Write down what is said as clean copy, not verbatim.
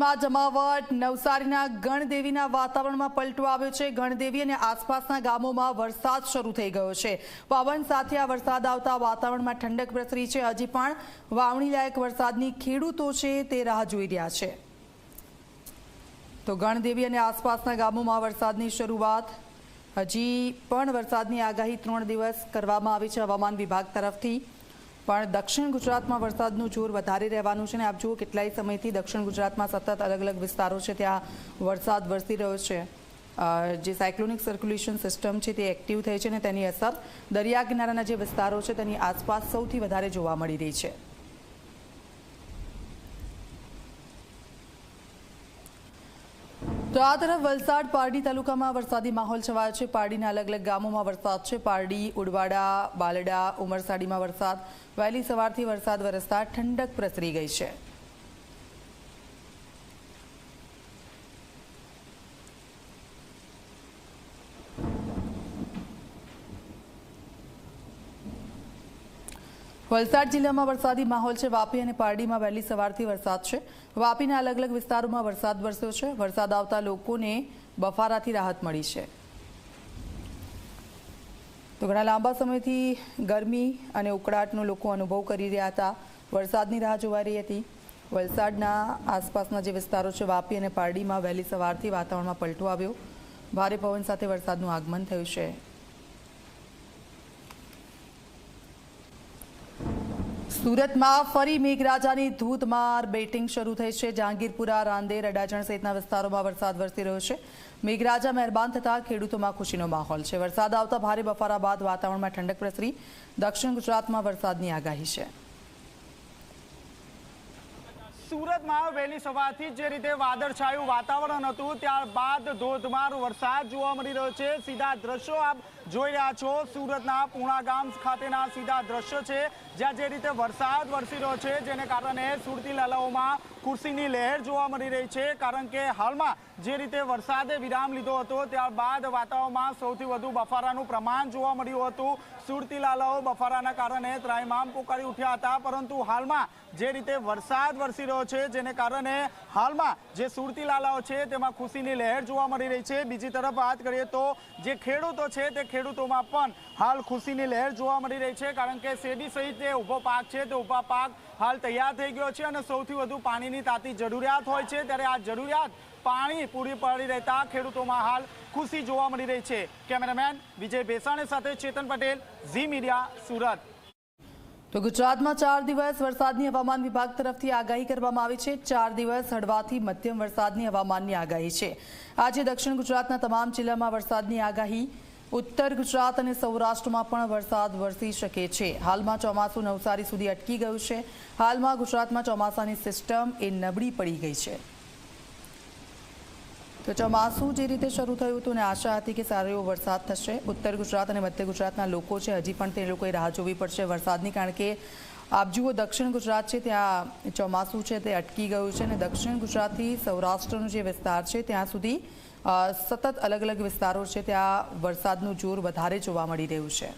જૂનમાં જમાવટ નવસારીના ગણદેવીના વાતાવરણમાં પલટો આવ્યો છે। ગણદેવી અને આસપાસના ગામોમાં વરસાદ શરૂ થઈ ગયો છે। પવન સાથે આ વરસાદ આવતા વાતાવરણમાં ઠંડક પ્રસરી છે। હજી પણ વાવણી લાયક વરસાદની ખેડૂતો છે તે રાહ જોઈ રહ્યા છે। તો ગણદેવી અને આસપાસના ગામોમાં વરસાદની શરૂઆત, હજી પણ વરસાદની આગાહી 3 દિવસ કરવામાં આવી છે હવામાન વિભાગ તરફથી। પણ દક્ષિણ ગુજરાતમાં વરસાદનું જોર વધારે રહેવાનું છે અને આપ જુઓ કેટલાય સમયથી દક્ષિણ ગુજરાતમાં સતત અલગ અલગ વિસ્તારો છે ત્યાં વરસાદ વરસી રહ્યો છે। જે સાયક્લોનિક સર્ક્યુલેશન સિસ્ટમ છે તે એક્ટિવ થઈ છે અને તેની અસર દરિયા કિનારાના જે વિસ્તારો છે તેની આસપાસ સૌથી વધારે જોવા મળી રહી છે। તો આ તરફ વલસાડ પારડી તાલુકામાં વરસાદી માહોલ છવાયો છે। પારડીના અલગ અલગ ગામોમાં વરસાદ છે। પારડી, ઉડવાડા, બાલડા, ઉમરસાડીમાં વરસાદ, વહેલી સવારથી વરસાદ વરસતા ઠંડક પ્રસરી ગઈ છે। વલસાડ જિલ્લામાં વરસાદી માહોલ છે। વાપી અને પારડીમાં વહેલી સવારથી વરસાદ છે। વાપીના અલગ અલગ વિસ્તારોમાં વરસાદ વરસ્યો છે। વરસાદ આવતા લોકોને બફારાથી રાહત મળી છે। તો ઘણા લાંબા સમયથી ગરમી અને ઉકળાટનો લોકો અનુભવ કરી રહ્યા હતા। વરસાદની રાહ જોવાઈ રહી હતી। વલસાડના આસપાસના જે વિસ્તારો છે વાપી અને પારડીમાં વહેલી સવારથી વાતાવરણમાં પલટો આવ્યો। ભારે પવન સાથે વરસાદનું આગમન થયું છે। સુરતમાં ફરી મેઘરાજાની ધોધમાર બેટિંગ શરૂ થઈ છે। જહાંગીરપુરા, રાંદેર, અડાજણ સહિતના વિસ્તારોમાં વરસાદ વરસી રહ્યો છે। મેઘરાજા મહેરબાન થતાં ખેડૂતોમાં ખુશીનો માહોલ છે। વરસાદ આવતા ભારે બફારા બાદ વાતાવરણમાં ઠંડક પ્રસરી। દક્ષિણ ગુજરાતમાં વરસાદની આગાહી છે। સુરતમાં વહેલી સવારથી જે રીતે વાદળછાયું વાતાવરણ હતું ત્યારબાદ ધોધમાર વરસાદ જોવા મળી રહ્યો છે। સીધા દ્રશ્યો આપ જોઈ રહ્યા છો સુરતના પૂણા ગામ ખાતેના સીધા દ્રશ્યો છે, જ્યાં જે રીતે વરસાદ વરસી રહ્યો છે જેને કારણે સુરતી લાલાઓમાં ખુશીની લહેર જોવા મળી રહી છે। કારણ કે હાલમાં જે રીતે વરસાદે વિરામ લીધો હતો ત્યારબાદ વાતાવરણમાં સૌથી વધુ બફારાનું પ્રમાણ જોવા મળ્યું હતું। સુરતી લાલાઓ બફારાના કારણે ત્રાહિમામ પોકારી ઉઠ્યા હતા, પરંતુ હાલમાં જે રીતે વરસાદ વરસી રહ્યો છે જેને કારણે હાલમાં જે સુરતી લાલાઓ છે તેમાં ખુશીની લહેર જોવા મળી રહી છે। બીજી તરફ વાત કરીએ તો જે ખેડૂતો છે તે ખેડૂતોમાં પણ હાલ ખુશીની લહેર જોવા મળી રહી છે, કારણ કે શેરડી સહિત જે ઊભો પાક છે તે ઊભા પાક હાલ તૈયાર થઈ ગયો છે અને સૌથી વધુ પાણીની તાતી જરૂરિયાત હોય છે, ત્યારે આ જરૂરિયાત પાણી પૂરી પાડી રહેતા ખેડૂતોમાં હાલ ખુશી જોવા મળી રહી છે। કેમેરામેન વિજય ભેસાણી સાથે ચેતન પટેલ, ઝી મીડિયા, સુરત। તો ગુજરાતમાં 4 દિવસ વરસાદની હવામાન વિભાગ તરફથી આગાહી કરવામાં આવી છે। 4 દિવસ હળવાથી મધ્યમ વરસાદની હવામાનની આગાહી છે। આજે દક્ષિણ ગુજરાતના તમામ જિલ્લામાં વરસાદની આગાહી। ઉત્તર ગુજરાત અને સૌરાષ્ટ્રમાં પણ વરસાદ વરસી શકે છે। હાલમાં ચોમાસું નવસારી સુધી અટકી ગયું છે। હાલમાં ગુજરાતમાં ચોમાસાની સિસ્ટમ એ નબળી પડી ગઈ છે। તો ચોમાસું જે રીતે શરૂ થયું હતું અને આશા હતી કે સારો એવો વરસાદ થશે। ઉત્તર ગુજરાત અને મધ્ય ગુજરાતના લોકો છે હજી પણ તે લોકોએ રાહ જોવી પડશે વરસાદની, કારણ કે આપ જુઓ દક્ષિણ ગુજરાત છે ત્યાં ચોમાસું છે તે અટકી ગયું છે અને દક્ષિણ ગુજરાતથી સૌરાષ્ટ્રનો જે વિસ્તાર છે ત્યાં સુધી સતત અલગ અલગ વિસ્તારો છે ત્યાં વરસાદનું જોર વધારે જોવા મળી રહ્યું છે।